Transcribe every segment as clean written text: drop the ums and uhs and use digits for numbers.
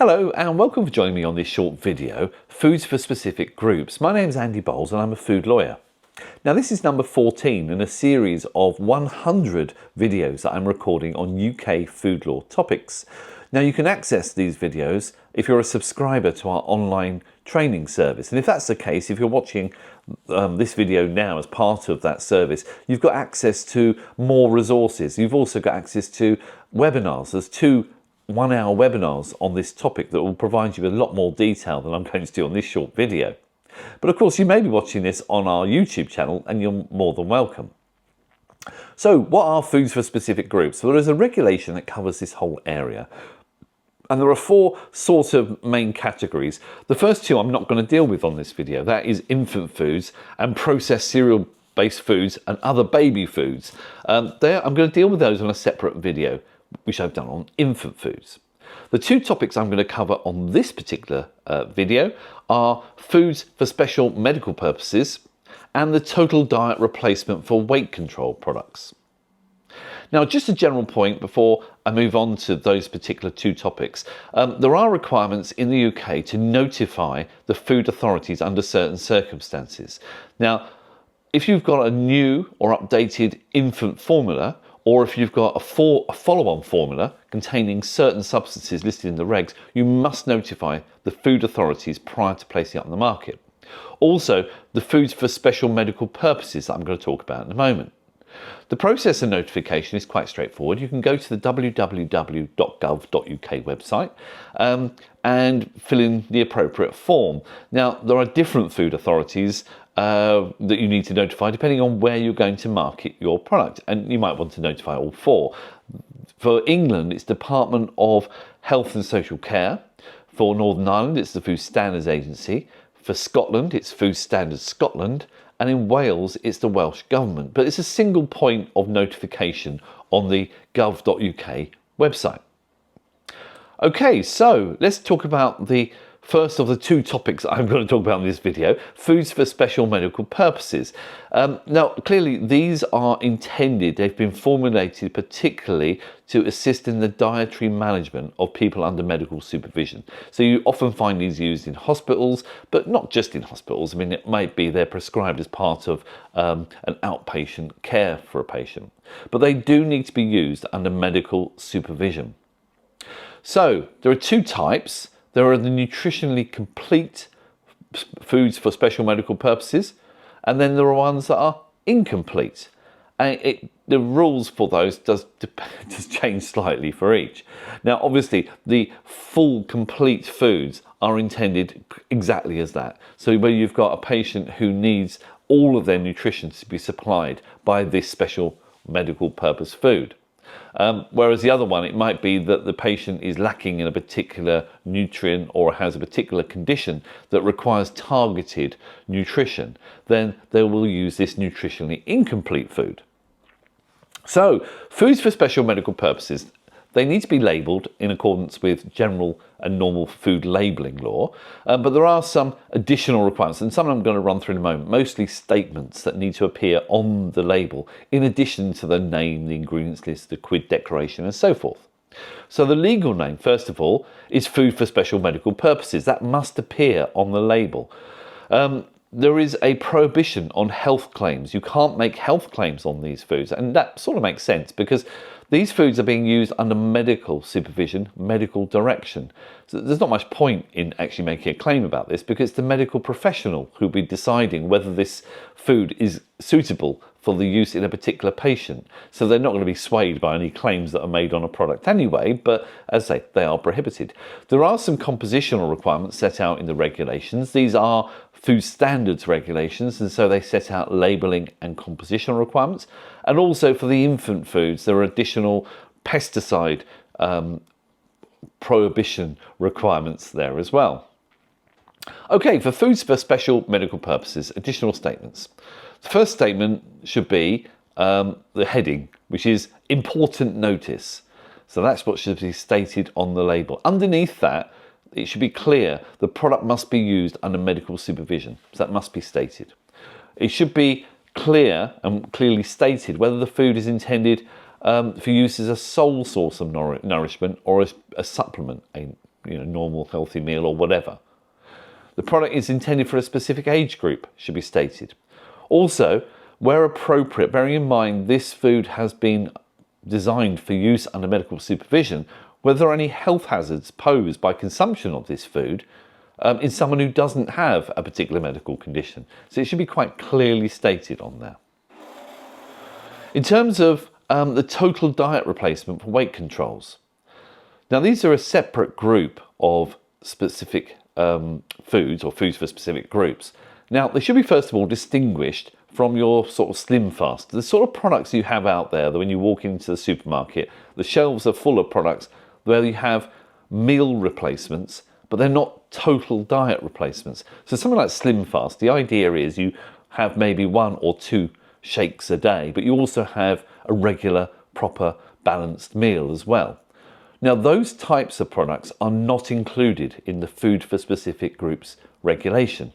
Hello and welcome for joining me on this short video, Foods for Specific Groups. My name is Andy Bowles and I'm a food lawyer. Now this is number 14 in a series of 100 videos that I'm recording on UK food law topics. Now you can access these videos if you're a subscriber to our online training service. And if that's the case, if you're watching this video now as part of that service, you've got access to more resources. You've also got access to webinars. There's two 1-hour webinars on this topic that will provide you with a lot more detail than I'm going to do on this short video. But of course you may be watching this on our YouTube channel and you're more than welcome. So what are foods for specific groups? Well, there is a regulation that covers this whole area. And there are four sort of main categories. The first two I'm not going to deal with on this video. That is infant foods and processed cereal based foods and other baby foods. I'm going to deal with those on a separate video, which I've done on infant foods. The two topics I'm going to cover on this particular video are foods for special medical purposes and the total diet replacement for weight control products. Now, just a general point before I move on to those particular two topics. There are requirements in the UK to notify the food authorities under certain circumstances. Now, if you've got a new or updated infant formula, or if you've got a follow-on formula containing certain substances listed in the regs, you must notify the food authorities prior to placing it on the market. Also, the foods for special medical purposes that I'm going to talk about in a moment. The process of notification is quite straightforward. You can go to the www.gov.uk website and fill in the appropriate form. Now, there are different food authorities that you need to notify depending on where you're going to market your product, and you might want to notify all four. For England, it's Department of Health and Social Care. For Northern Ireland, it's the Food Standards Agency. For Scotland, it's Food Standards Scotland. And in Wales, it's the Welsh Government. But it's a single point of notification on the gov.uk website. Okay, so let's talk about the first of the two topics I'm going to talk about in this video, foods for special medical purposes. Now, clearly these are intended, they've been formulated particularly to assist in the dietary management of people under medical supervision. So you often find these used in hospitals, but not just in hospitals. I mean, it might be they're prescribed as part of an outpatient care for a patient, but they do need to be used under medical supervision. So there are two types. There are the nutritionally complete foods for special medical purposes, and then there are ones that are incomplete. And the rules for those does change slightly for each. Now, obviously, the full complete foods are intended exactly as that. So where you've got a patient who needs all of their nutrition to be supplied by this special medical purpose food. Whereas the other one, it might be that the patient is lacking in a particular nutrient or has a particular condition that requires targeted nutrition, then they will use this nutritionally incomplete food. So, foods for special medical purposes, they need to be labelled in accordance with general and normal food labelling law, but there are some additional requirements, and some I'm going to run through in a moment, mostly statements that need to appear on the label, in addition to the name, the ingredients list, the quid declaration, and so forth. So the legal name, first of all, is food for special medical purposes. That must appear on the label. There is a prohibition on health claims. You can't make health claims on these foods, and that sort of makes sense because these foods are being used under medical supervision, medical direction. So there's not much point in actually making a claim about this because it's the medical professional who'll be deciding whether this food is suitable for the use in a particular patient. So they're not going to be swayed by any claims that are made on a product anyway, but as I say, they are prohibited. There are some compositional requirements set out in the regulations. These are food standards regulations, and so they set out labelling and compositional requirements. And also for the infant foods, there are additional pesticide prohibition requirements there as well. Okay, for foods for special medical purposes, additional statements. The first statement should be the heading, which is important notice. So that's what should be stated on the label. Underneath that, it should be clear the product must be used under medical supervision. So that must be stated. It should be clear and clearly stated whether the food is intended for use as a sole source of nourishment or as a supplement, a normal healthy meal or whatever. The product is intended for a specific age group, should be stated. Also, where appropriate, bearing in mind this food has been designed for use under medical supervision, whether there are any health hazards posed by consumption of this food in someone who doesn't have a particular medical condition. So it should be quite clearly stated on there. In terms of the total diet replacement for weight controls. Now these are a separate group of specific foods or foods for specific groups. Now they should be first of all distinguished from your sort of slim fast. The sort of products you have out there that when you walk into the supermarket, the shelves are full of products where you have meal replacements, but they're not total diet replacements. So something like slim fast, the idea is you have maybe 1 or 2 shakes a day, but you also have a regular, proper, balanced meal as well. Now those types of products are not included in the food for specific groups regulation.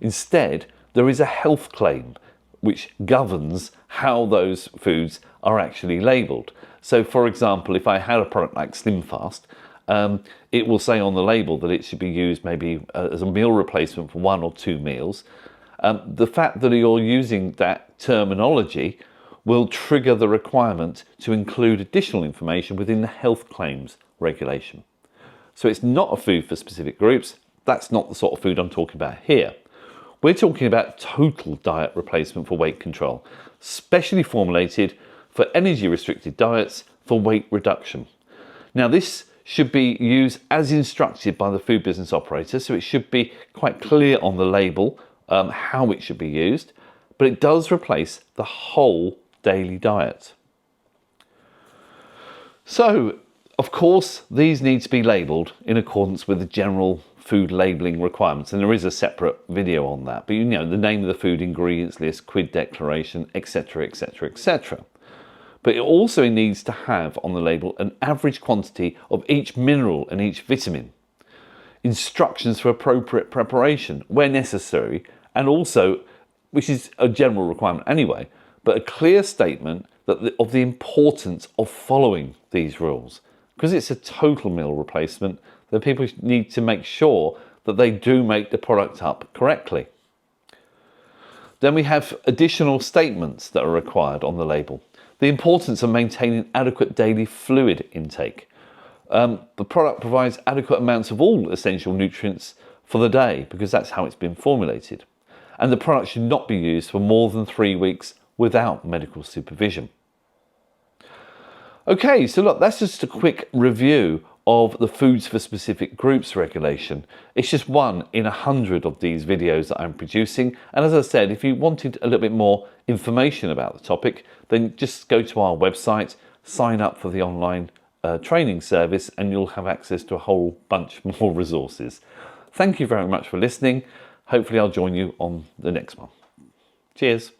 Instead, there is a health claim which governs how those foods are actually labelled. So for example, if I had a product like Slim Fast, it will say on the label that it should be used maybe as a meal replacement for 1 or 2 meals. The fact that you're using that terminology will trigger the requirement to include additional information within the health claims regulation. So it's not a food for specific groups. That's not the sort of food I'm talking about here. We're talking about total diet replacement for weight control, specially formulated for energy restricted diets for weight reduction. Now this should be used as instructed by the food business operator, so it should be quite clear on the label how it should be used, but it does replace the whole daily diet. So, of course, these need to be labelled in accordance with the general food labelling requirements, and there is a separate video on that, but the name of the food ingredients list, quid declaration, etc, etc, etc. But it also needs to have on the label an average quantity of each mineral and each vitamin, instructions for appropriate preparation where necessary, and also, which is a general requirement anyway, but a clear statement of the importance of following these rules. Because it's a total meal replacement, then people need to make sure that they do make the product up correctly. Then we have additional statements that are required on the label. The importance of maintaining adequate daily fluid intake. The product provides adequate amounts of all essential nutrients for the day because that's how it's been formulated. And the product should not be used for more than 3 weeks without medical supervision. Okay, so look, that's just a quick review of the foods for specific groups regulation. It's just one in 100 of these videos that I'm producing. And as I said, if you wanted a little bit more information about the topic, then just go to our website, sign up for the online training service, and you'll have access to a whole bunch more resources. Thank you very much for listening. Hopefully I'll join you on the next one. Cheers.